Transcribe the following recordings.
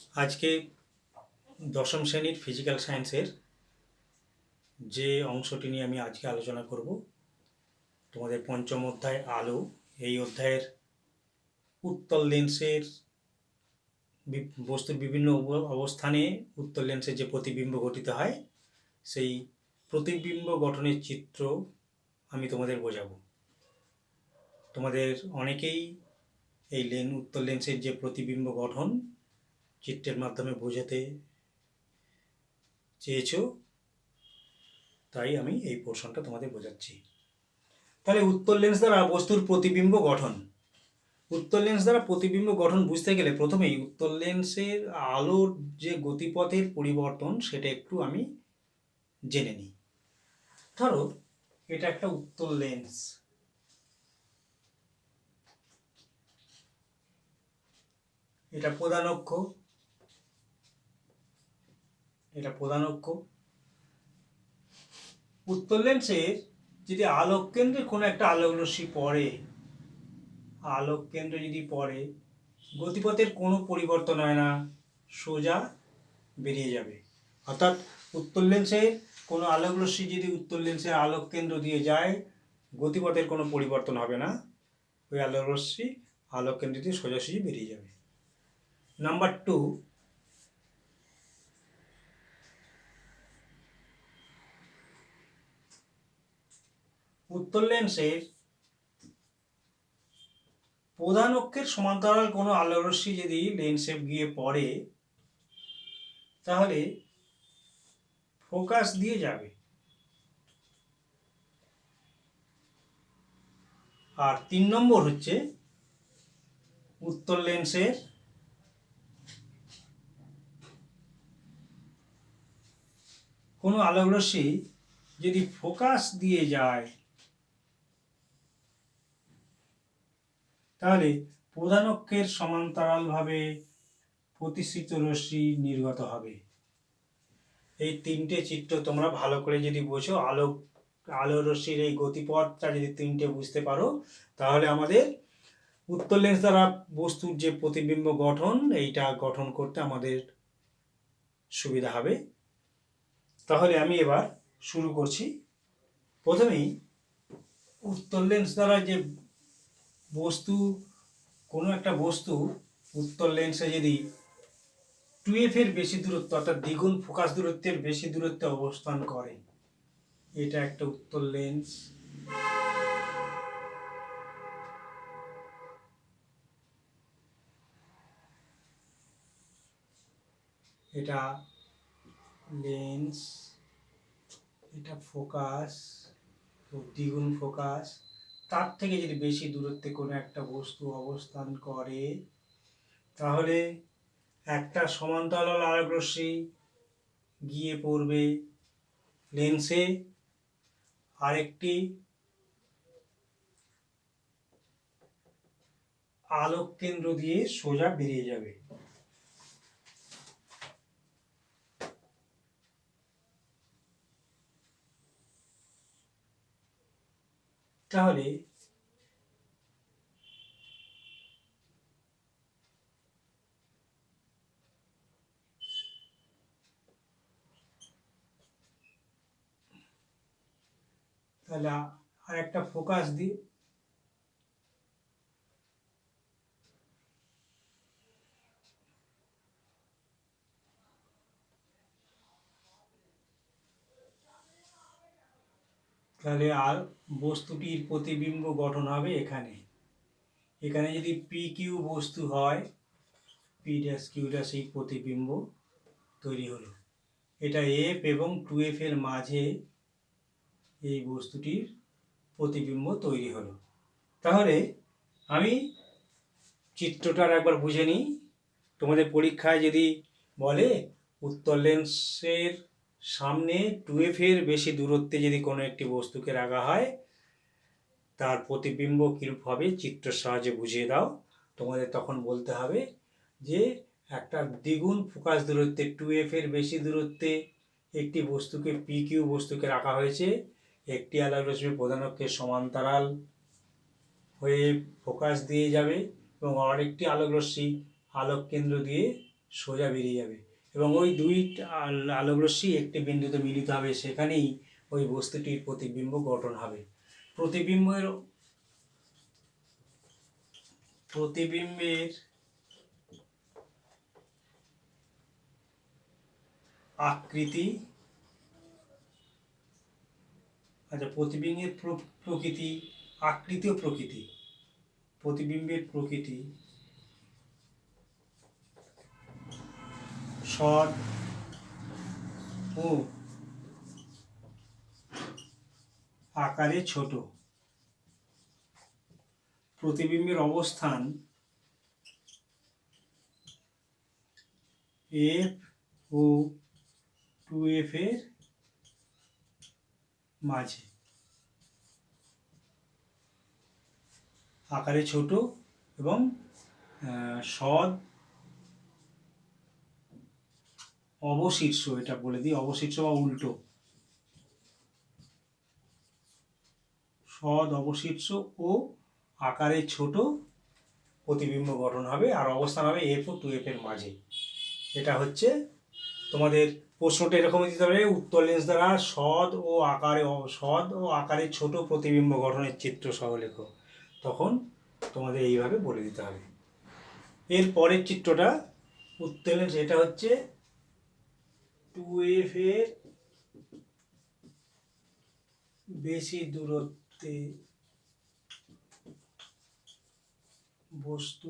আজকে দশম শ্রেণীর ফিজিক্যাল সায়েন্সের যে অংশটি নিয়ে আমি আজকে আলোচনা করব, তোমাদের পঞ্চম অধ্যায় আলো। এই অধ্যায়ের উত্তল লেন্সের বস্তুর বিভিন্ন অবস্থানে উত্তল লেন্সের যে প্রতিবিম্ব গঠিত হয়, সেই প্রতিবিম্ব গঠনের চিত্র আমি তোমাদের বোঝাবো। তোমাদের অনেকেই এই উত্তল লেন্সের যে প্রতিবিম্ব গঠন চিত্রের মাধ্যমে বোঝাতে চেয়েছো, তাই আমি এই পোর্শনটা তোমাদের বোঝাচ্ছি। তাহলে উত্তল লেন্স দ্বারা বস্তুর প্রতিবিম্ব গঠন। উত্তল লেন্স দ্বারা প্রতিবিম্ব গঠন বুঝতে গেলে প্রথমেই উত্তল লেন্সের আলোর যে গতিপথের পরিবর্তন সেটা একটু আমি জেনে নিই। ধরো এটা একটা উত্তল লেন্স, এটা প্রধান অক্ষ, এটা প্রধান অক্ষ। উত্তল লেন্সের যদি আলোক কেন্দ্রে কোনো একটা আলোক রশ্মি পড়ে, আলোক কেন্দ্রে যদি পড়ে, গতিপথের কোনো পরিবর্তন হয় না, সোজা বেরিয়ে যাবে। অর্থাৎ উত্তল লেন্সে কোনো আলোক রশ্মি যদি উত্তল লেন্সের আলোক কেন্দ্র দিয়ে যায়, গতিপথের কোনো পরিবর্তন হবে না, ওই আলোক রশ্মি আলোক কেন্দ্র দিয়ে সোজাসুজি বেরিয়ে যাবে। নাম্বার 2, উত্তল লেন্সের প্রধান অক্ষের সমান্তরাল কোনো আলোক রশ্মি যদি লেন্সে গিয়ে পড়ে, তাহলে ফোকাস দিয়ে যাবে। আর 3 নম্বর হচ্ছে উত্তল লেন্সের কোনো আলোক রশ্মি যদি ফোকাস দিয়ে যায়, তাহলে প্রধান অক্ষের সমান্তরালভাবে প্রতিসৃত রশ্মি নির্গত হবে। এই 3টে চিত্র তোমরা ভালো করে যদি বোঝো, আলো রশ্মির এই গতিপথটা যদি 3টে বুঝতে পারো, তাহলে আমাদের উত্তল লেন্স দ্বারা বস্তুর যে প্রতিবিম্ব গঠন, এইটা গঠন করতে আমাদের সুবিধা হবে। তাহলে আমি এবার শুরু করছি। প্রথমেই উত্তল লেন্স দ্বারা যে বস্তু, কোনো একটা বস্তু উত্তল লেন্সে যদি 2f এর বেশি দূরত্ব, অর্থাৎ দ্বিগুণ ফোকাস দূরত্বের বেশি দূরত্বে অবস্থান করে, এটা একটা উত্তল লেন্স। এটা লেন্স, এটা ফোকাস, তো দ্বিগুণ ফোকাস, তার থেকে যদি বেশি দূরত্বে কোনো একটা বস্তু অবস্থান করে, তাহলে একটা সমান্তরাল আলোক রশ্মি গিয়ে পড়বে লেন্সে, আরেকটি আলোক কেন্দ্র দিয়ে সোজা বেরিয়ে যাবে। তাহলে আর একটা ফোকাস দিই, তাহলে আর বস্তুটির প্রতিবিম্ব গঠন হবে এখানে। এখানে যদি পি কিউ বস্তু হয়, পি ড্যাশ কিউ ড্যাশ এই প্রতিবিম্ব তৈরি হলো। এটা এফ এবং 2f এর মাঝে এই বস্তুটির প্রতিবিম্ব তৈরি হলো। তাহলে আমি চিত্রটার একবার বুঝে নিই। তোমাদের পরীক্ষায় যদি বলে উত্তল লেন্সের সামনে 2f এর বেশি দূরত্বে যদি কোনো একটি বস্তুকে রাখা হয়, তার প্রতিবিম্ব কীরূপ হবে চিত্রের সাহায্যে বুঝিয়ে দাও, তোমাদের তখন বলতে হবে যে একটা দ্বিগুণ ফোকাস দূরত্বে 2f এর বেশি দূরত্বে একটি বস্তুকে পি কিউ বস্তুকে রাখা হয়েছে, একটি আলোক রশ্মি প্রধান অক্ষের সমান্তরাল হয়ে ফোকাস দিয়ে যাবে এবং আরেকটি আলোক রশ্মি আলোক কেন্দ্র দিয়ে সোজা বেরিয়ে যাবে এবং ওই দুই আলোক রশ্মি একটি বিন্দুতে মিলিত হবে, সেখানেই ওই বস্তুটির প্রতিবিম্ব গঠন হবে। প্রতিবিম্বের আকৃতি, আচ্ছা প্রতিবিম্বের প্রকৃতি, আকৃতি ও প্রকৃতি। প্রতিবিম্বের প্রকৃতি সৎ ও আকারে ছোট। প্রতিবিম্বের অবস্থান f ও 2f এর মাঝে, আকারে ছোট এবং সৎ অবশীর্ষ, এটা বলে দিই, অবশীর্ষ বা উল্টো, সৎ অবশীর্ষ ও আকারে ছোট প্রতিবিম্ব গঠন হবে, আর অবস্থান হবে f ও 2f এর মাঝে। এটা হচ্ছে তোমাদের প্রশ্নটা এরকম দিতে হবে, উত্তর লেন্স দ্বারা সৎ ও আকারে ছোট প্রতিবিম্ব গঠনের চিত্র সহ লেখো। তখন তোমাদের এইভাবে বলে দিতে হবে। এর পরের চিত্রটা উত্তর লেন্স, এটা হচ্ছে 2f এর বেশি দূরত্বে বস্তু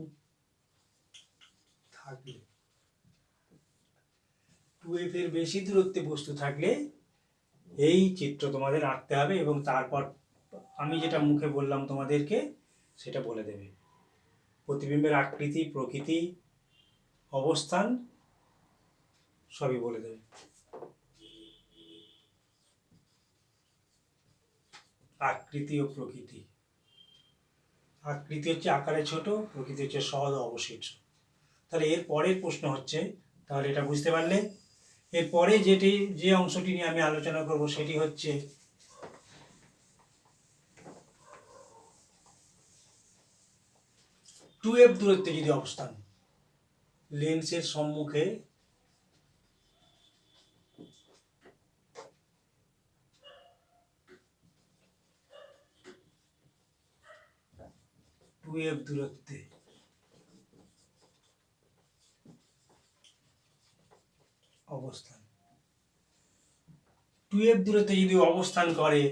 থাকলে, 2f এর বেশি দূরত্বে বস্তু থাকলে এই চিত্র তোমাদের আঁকতে হবে এবং তারপর আমি যেটা মুখে বললাম তোমাদেরকে সেটা বলে দেবে। প্রতিবিম্বের আকৃতি, প্রকৃতি, অবস্থান সবই বলে দেবে। আকৃতি ও প্রকৃতি, আকৃতি হচ্ছে আকারে ছোট, প্রকৃতি হচ্ছে সৎ ও অবশীর্ষ। তাহলে এর পরের প্রশ্ন হচ্ছে, তাহলে এটা বুঝতে পারলে এরপরে যে অংশটি নিয়ে আমি আলোচনা করব সেটি হচ্ছে 2f দূরত্বে যদি অবস্থান, লেন্সের সম্মুখে 2f দূরত্বে অবস্থান, 2f দূরত্বে যদি অবস্থান করে,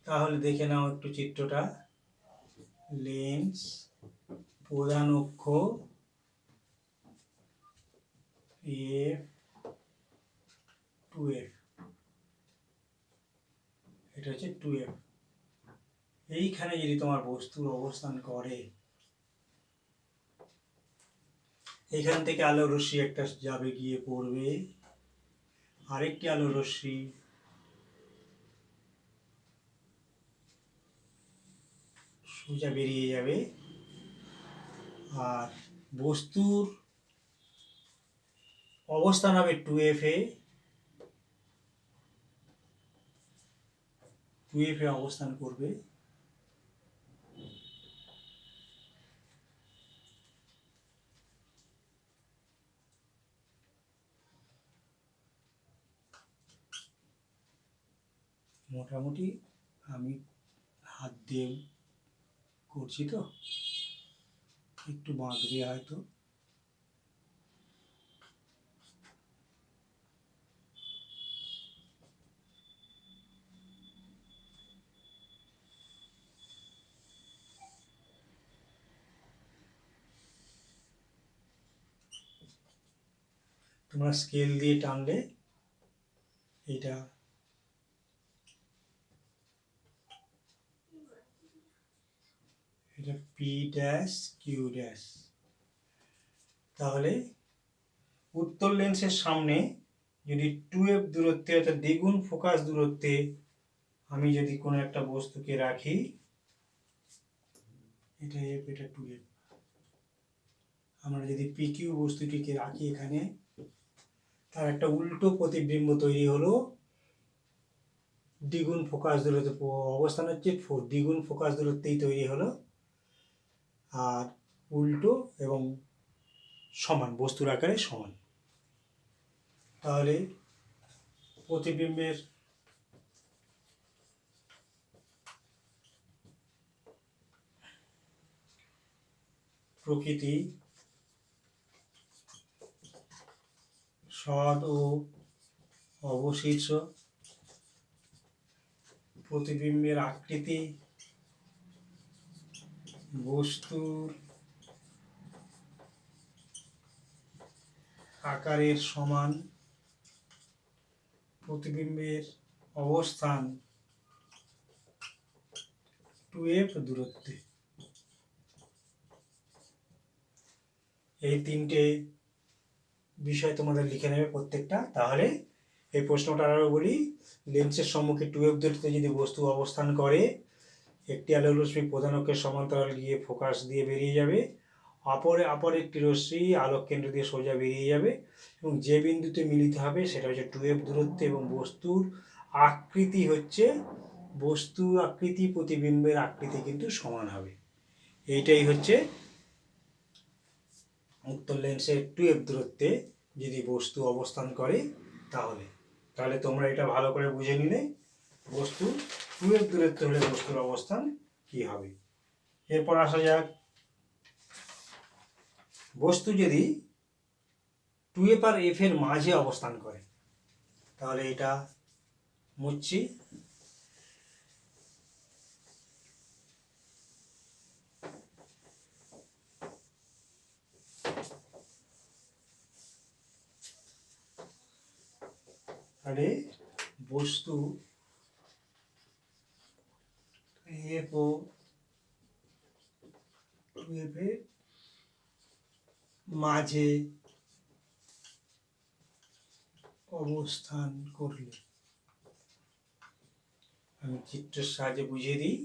তাহলে দেখে নাও একটু চিত্রটা। লেন্স প্রধান অক্ষ f 2f, এটা হচ্ছে 2f। এইখানে যদি তোমার বস্তুর অবস্থান করে, এখান থেকে আলো রশ্মি একটা যাবে, গিয়ে পড়বে, আরেকটি আলো রশ্মি সোজা বেরিয়ে যাবে, আর বস্তুর অবস্থান হবে 2f এ, 2f এ অবস্থান করবে। মোটামুটি আমি হাত দিয়ে করছি তো একটু বাঁকবে হয়তো। তোমরা স্কেল দিয়ে টানলে এটা পি ড্যাশ কিউ ড্যাশ। তাহলে উত্তর লেন্সের সামনে যদি 2f দূরত্বে, অর্থাৎ দ্বিগুণ ফোকাস দূরত্বে আমি যদি কোনো একটা বস্তুকে রাখি, এটা f, এটা 2f, আমরা যদি pq বস্তুটিকে রাখি এখানে, তার একটা উল্টো প্রতিবিম্ব তৈরি হলো। দ্বিগুণ ফোকাস দূরত্বে অবস্থান হচ্ছে 4, দ্বিগুণ ফোকাস দূরত্বেই তৈরি হলো, আর উল্টো এবং সমান, বস্তুর আকারে সমান। তাহলে প্রতিবিম্বের প্রকৃতি সদ ও অবশীর্ষ, প্রতিবিম্বের আকৃতি বস্তুর আকারের সমান, প্রতিবিম্বের অবস্থান 2f দূরত্বে। এই তিনটে বিষয় তোমাদের লিখে নেবে প্রত্যেকটা। তাহলে এই প্রশ্নটা আরও বলি, লেন্সের সম্মুখে 2f দূরত্বে যদি বস্তু অবস্থান করে, একটি আলোক রশ্মি প্রধান অক্ষের সমান্তরাল গিয়ে ফোকাস দিয়ে বেরিয়ে যাবে, অপর একটি রশ্মি আলোক কেন্দ্র দিয়ে সোজা বেরিয়ে যাবে এবং যে বিন্দুতে মিলিত হবে সেটা হচ্ছে 2f দূরত্বে এবং বস্তুর আকৃতি হচ্ছে, বস্তু আকৃতি প্রতিবিম্বের আকৃতি কিন্তু সমান হবে। এইটাই হচ্ছে উত্তর লেন্সের 2f দূরত্বে যদি বস্তু অবস্থান করে তাহলে তোমরা এটা ভালো করে বুঝে নিলে বস্তু 2f দূরত্বে হলে বস্তুর অবস্থান কি হবে। এরপর আসা যাক, বস্তু যদি 2f আর f এর মাঝে অবস্থান করে, তাহলে এটা মুছছি। তাহলে বস্তু f ও 2f এর মাঝে অবস্থান করলে, আমি চিত্রের সাহায্যে বুঝিয়ে দিই।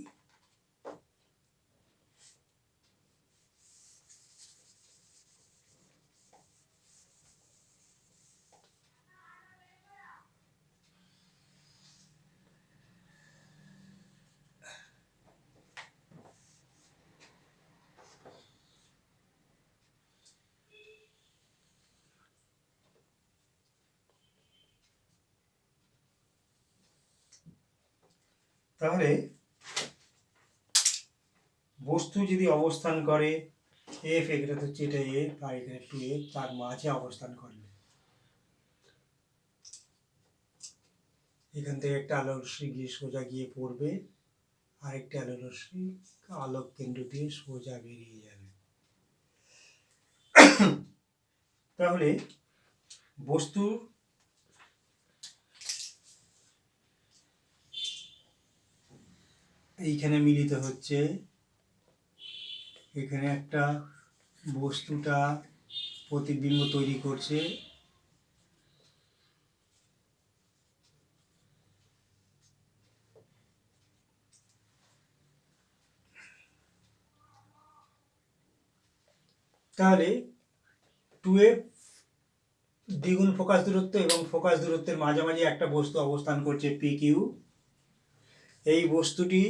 তাহলে বস্তু যদি অবস্থান করে f, এটা হচ্ছে এটা f আর এখানে 2f, তার মাঝে অবস্থান করলে এখান থেকে একটা আলোক রশ্মি গিয়ে সোজা গিয়ে পড়বে, আরেকটি আলোক রশ্মি আলোক কেন্দ্র দিয়ে সোজা বেরিয়ে যাবে। তাহলে বস্তু এইখানে মিলিত হচ্ছে, এখানে একটা বস্তুটা প্রতিবিম্ব তৈরি করছে, তাহলে 2f দ্বিগুণ ফোকাস দূরত্ব এবং ফোকাস দূরত্বের মাঝামাঝি একটা বস্তু অবস্থান করছে PQ। এই বস্তুটি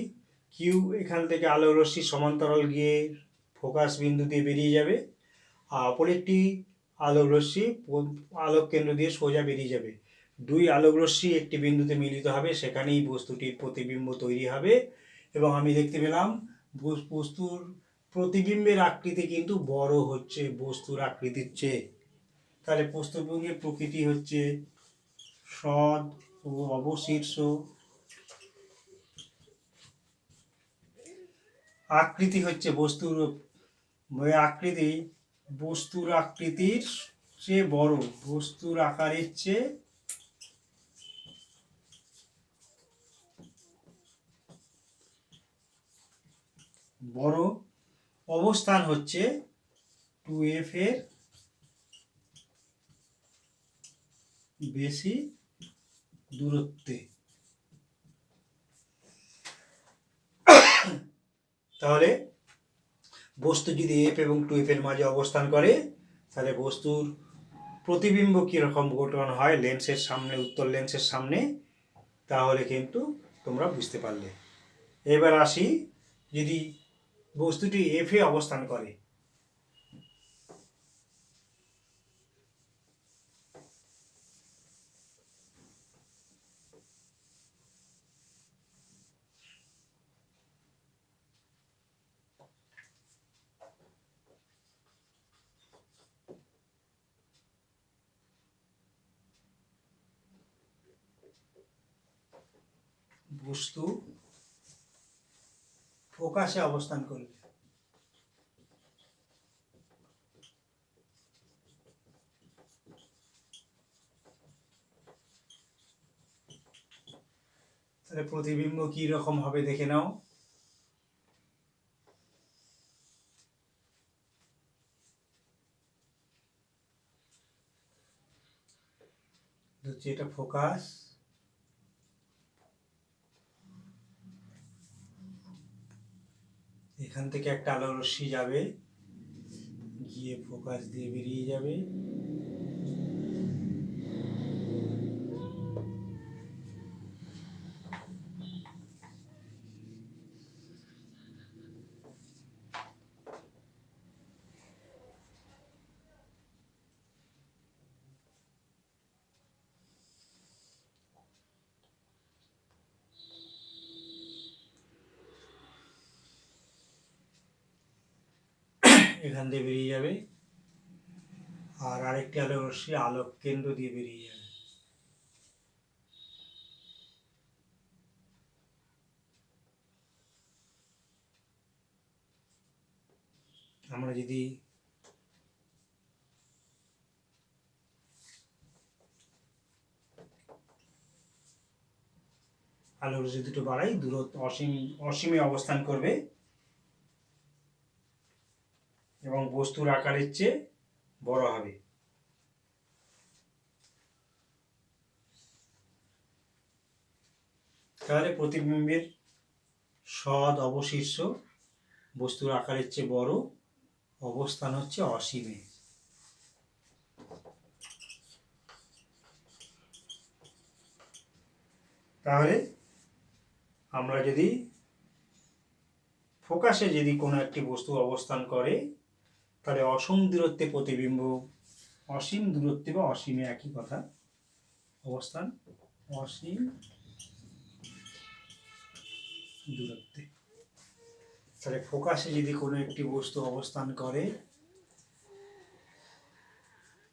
কিউ এখান থেকে আলোক রশ্মি সমান্তরাল গিয়ে ফোকাস বিন্দু দিয়ে বেরিয়ে যাবে, আর অপর একটি আলোক রশ্মি আলোক কেন্দ্র দিয়ে সোজা বেরিয়ে যাবে। দুই আলোক রশ্মি একটি বিন্দুতে মিলিত হবে, সেখানেই বস্তুটির প্রতিবিম্ব তৈরি হবে এবং আমি দেখতে পেলাম বস্তুর প্রতিবিম্বের আকৃতি কিন্তু বড় হচ্ছে বস্তুর আকৃতির চেয়ে। তাহলে প্রতিবিম্বের প্রকৃতি হচ্ছে সদ ও অবশীর্ষ, আকৃতি হচ্ছে বস্তুর আকৃতি বস্তুর আকৃতির চেয়ে বড়, বস্তুর আকারের চেয়ে বড়, অবস্থান হচ্ছে 2f এর বেশি দূরত্বে। তাহলে বস্তু যদি f এবং 2f এর মাঝে অবস্থান করে, তাহলে বস্তুর প্রতিবিম্ব কীরকম গঠন হয় লেন্সের সামনে, উত্তর লেন্সের সামনে, তাহলে কিন্তু তোমরা বুঝতে পারলে। এবার আসি, যদি বস্তুটি f এ অবস্থান করে, বস্তু ফোকাসে অবস্থান করবে। তাহলে প্রতিবিম্ব কি রকম হবে দেখে নাও। হচ্ছে এটা ফোকাস, এখান থেকে একটা আলোর রশ্মি যাবে, গিয়ে ফোকাস দিয়ে বেরিয়ে যাবে, এখান দিয়ে বেরিয়ে যাবে, আর আরেকটি আলোক রশ্মি আলোক কেন্দ্র দিয়ে বেরিয়ে যাবে। আমরা যদি আলোক রশ্মি দুটো বাড়াই, দূরত্ব অসীমে অবস্থান করবে এবং বস্তুর আকারের চেয়ে বড় হবে। তাহলে প্রতিবিম্বের সৎ অবশিষ্য বস্তুর আকারের চেয়ে বড়, অবস্থান হচ্ছে অসীমে। তাহলে আমরা যদি ফোকাসে যদি কোনো একটি বস্তু অবস্থান করে, তাহলে অসীম দূরত্বে প্রতিবিম্ব, অসীম দূরত্বে বা অসীমে একই কথা, অবস্থান অসীম দূরত্বে। তাহলে ফোকাসে যদি কোনো একটি বস্তু অবস্থান করে,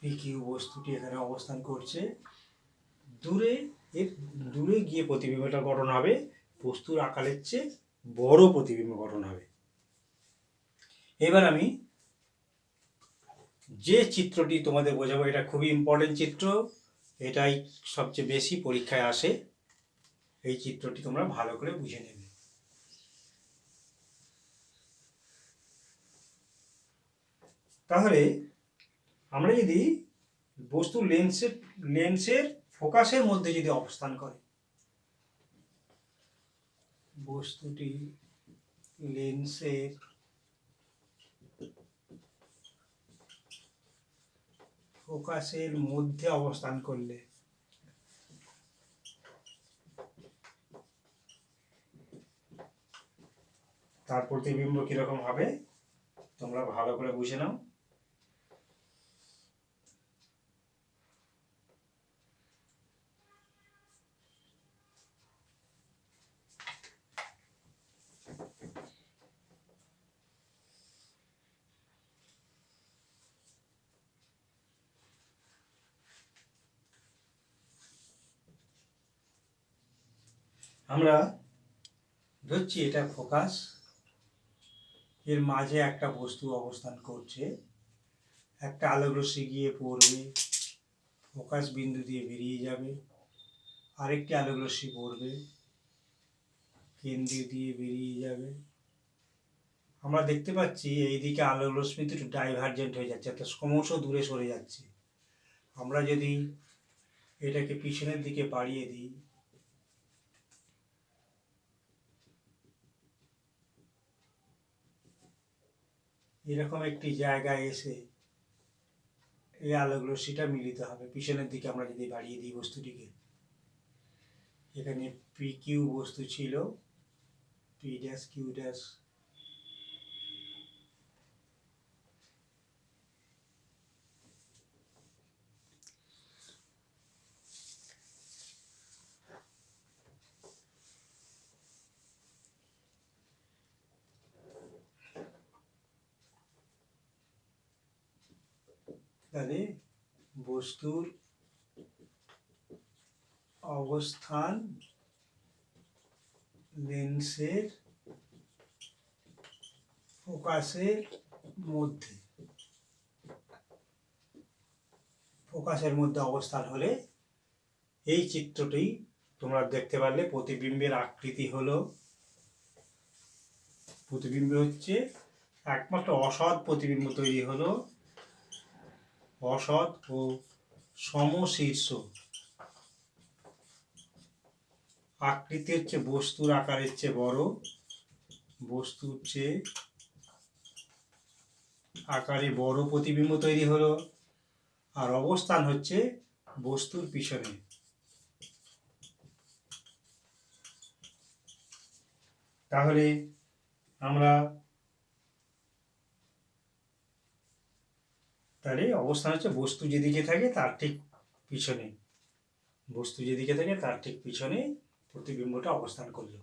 পিকিউ বস্তুটি এখানে অবস্থান করছে, দূরে গিয়ে প্রতিবিম্বটা গঠন হবে, বস্তুর আকারের চেয়ে বড় প্রতিবিম্ব গঠন হবে। এবার আমি যে চিত্রটি তোমাদের বোঝাবো, এটা খুবই ইম্পর্টেন্ট চিত্র, এটাই সবচেয়ে বেশি পরীক্ষায় আসে। এই চিত্রটি তোমরা ভালো করে বুঝে নেবে। তাহলে আমরা যদি বস্তু লেন্সের ফোকাসের মধ্যে যদি অবস্থান করে, বস্তুটি লেন্সের ফোকাসের মধ্যে অবস্থান করলে তার প্রতিবিম্ব কিরকম হবে তোমরা ভালো করে বুঝে নাও। আমরা ধরছি এটা ফোকাস, এর মাঝে একটা বস্তু অবস্থান করছে, একটা আলোক রশ্মি গিয়ে পড়বে, ফোকাস বিন্দু দিয়ে বেরিয়ে যাবে, আরেকটি আলোক রশ্মি পড়বে, কেন্দ্র দিয়ে বেরিয়ে যাবে। আমরা দেখতে পাচ্ছি এইদিকে আলোক রশ্মি একটু ডাইভার্জেন্ট হয়ে যাচ্ছে, অর্থাৎ ক্রমশ দূরে সরে যাচ্ছে। আমরা যদি এটাকে পিছনের দিকে বাড়িয়ে দিই, এরকম একটি জায়গায় এসে এই আলোক রশ্মিটা মিলিত হবে। পিছনের দিকে আমরা যদি বাড়িয়ে দিই বস্তুটিকে, এখানে পি কিউ বস্তু ছিল, পি ড্যাশ কিউ ড্যাশ, তাহলে বস্তুর অবস্থান লেন্সের ফোকাসের মধ্যে অবস্থান হলে এই চিত্রটি তোমরা দেখতে পারলে প্রতিবিম্বের আকৃতি হলো, প্রতিবিম্ব হচ্ছে একমাত্র অসৎ প্রতিবিম্ব তৈরি হলো অসৎ ও সমশীর্ষ। আকৃতি হচ্ছে বস্তুর আকারের চেয়ে বড়, বস্তুর চেয়ে আকারে বড় প্রতিবিম্ব তৈরি হলো, আর অবস্থান হচ্ছে বস্তুর পিছনে। তাহলে আমরা অবস্থান হচ্ছে বস্তু যেদিকে থাকে তার ঠিক পিছনে, বস্তু যেদিকে থাকে তার ঠিক পিছনে প্রতিবিম্বটা অবস্থান করলো।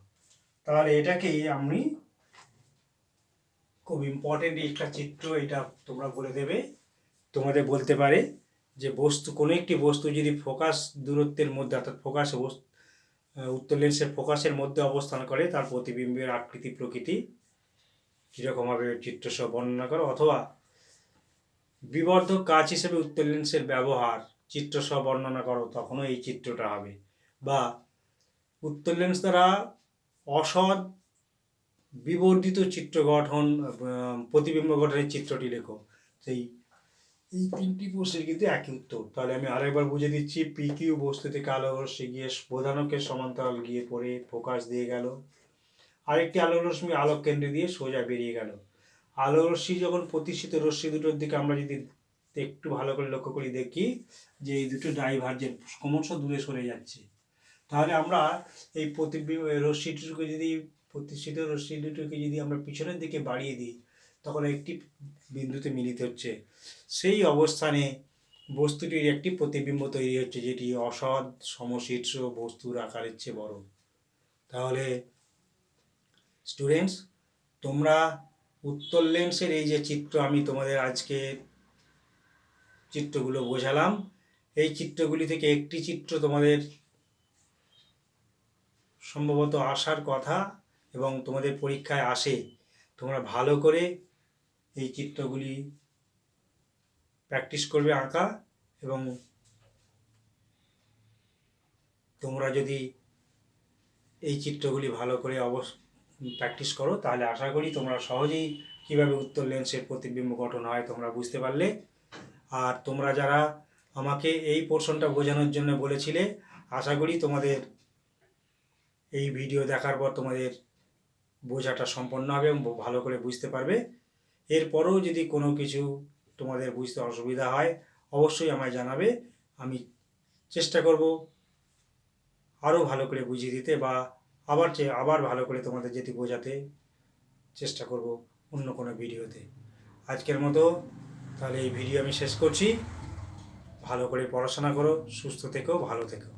তাহলে এটাকেই আমি খুব ইম্পর্টেন্ট একটা চিত্র, এটা তোমরা বলে দেবে, তোমাদের বলতে পারে যে বস্তু কোনো একটি বস্তু যদি ফোকাস দূরত্বের মধ্যে অর্থাৎ উত্তর লেন্সের ফোকাসের মধ্যে অবস্থান করে তার প্রতিবিম্বের আকৃতি প্রকৃতি কীরকম হবে চিত্র সহ বর্ণনা করো, অথবা বিবর্ধক কাচ হিসেবে উত্তর লেন্সের ব্যবহার চিত্র সহ বর্ণনা করো, তখনও এই চিত্রটা হবে। বা উত্তর লেন্স দ্বারা অসৎ বিবর্ধিত চিত্র গঠন প্রতিবিম্ব গঠনের চিত্রটি লেখো। এই তিনটি প্রশ্নের কিন্তু একই উত্তর। তাহলে আমি আরেকবার বুঝে দিচ্ছি। পি কিউ বস্তু থেকে আলোক রশ্মি গিয়ে প্রধানকের সমান্তরাল গিয়ে পড়ে ফোকাস দিয়ে গেল, আরেকটি আলোক রশ্মি আলোক কেন্দ্রে দিয়ে সোজা বেরিয়ে গেল। আলোক রশ্মি যখন প্রতিষ্ঠিত রশ্মি দুটোর দিকে আমরা যদি একটু ভালো করে লক্ষ্য করি, দেখি যে এই দুটো ডাইভার্জেন্ট ক্রমশ দূরে সরে যাচ্ছে। তাহলে আমরা এই রশ্মিটুকুকে যদি প্রতিষ্ঠিত রশ্মি দুটোকে যদি আমরা পিছনের দিকে বাড়িয়ে দিই, তখন একটি বিন্দুতে মিলিত হচ্ছে। সেই অবস্থানে বস্তুটির একটি প্রতিবিম্ব তৈরি হচ্ছে, যেটি অসৎ সমশীর্ষ বস্তুর আকারের চেয়ে বড়। তাহলে স্টুডেন্টস, তোমরা উত্তর লেন্সের এই যে চিত্র আমি তোমাদের আজকে চিত্রগুলো বোঝালাম, এই চিত্রগুলি থেকে একটি চিত্র তোমাদের সম্ভবত আসার কথা এবং তোমাদের পরীক্ষায় আসে। তোমরা ভালো করে এই চিত্রগুলি প্র্যাকটিস করবে আঁকা, এবং তোমরা যদি এই চিত্রগুলি ভালো করে প্র্যাকটিস করো, তাহলে আশা করি তোমরা সহজেই কীভাবে উত্তর লেন্সের প্রতিবিম্ব গঠন হয় তোমরা বুঝতে পারলে। আর তোমরা যারা আমাকে এই পোর্শনটা বোঝানোর জন্য বলেছিলে, আশা করি তোমাদের এই ভিডিও দেখার পর তোমাদের বোঝাটা সম্পন্ন হবে এবং ভালো করে বুঝতে পারবে। এরপরেও যদি কোনো কিছু তোমাদের বুঝতে অসুবিধা হয়, অবশ্যই আমায় জানাবে। আমি চেষ্টা করব আরও ভালো করে বুঝিয়ে দিতে, বা আবার ভালো করে তোমাদের যেটি বোঝাতে চেষ্টা করব অন্য কোনো ভিডিওতে। আজকের মতো তাহলে এই ভিডিও আমি শেষ করছি। ভালো করে পড়াশোনা করো, সুস্থ থেকো, ভালো থেকো।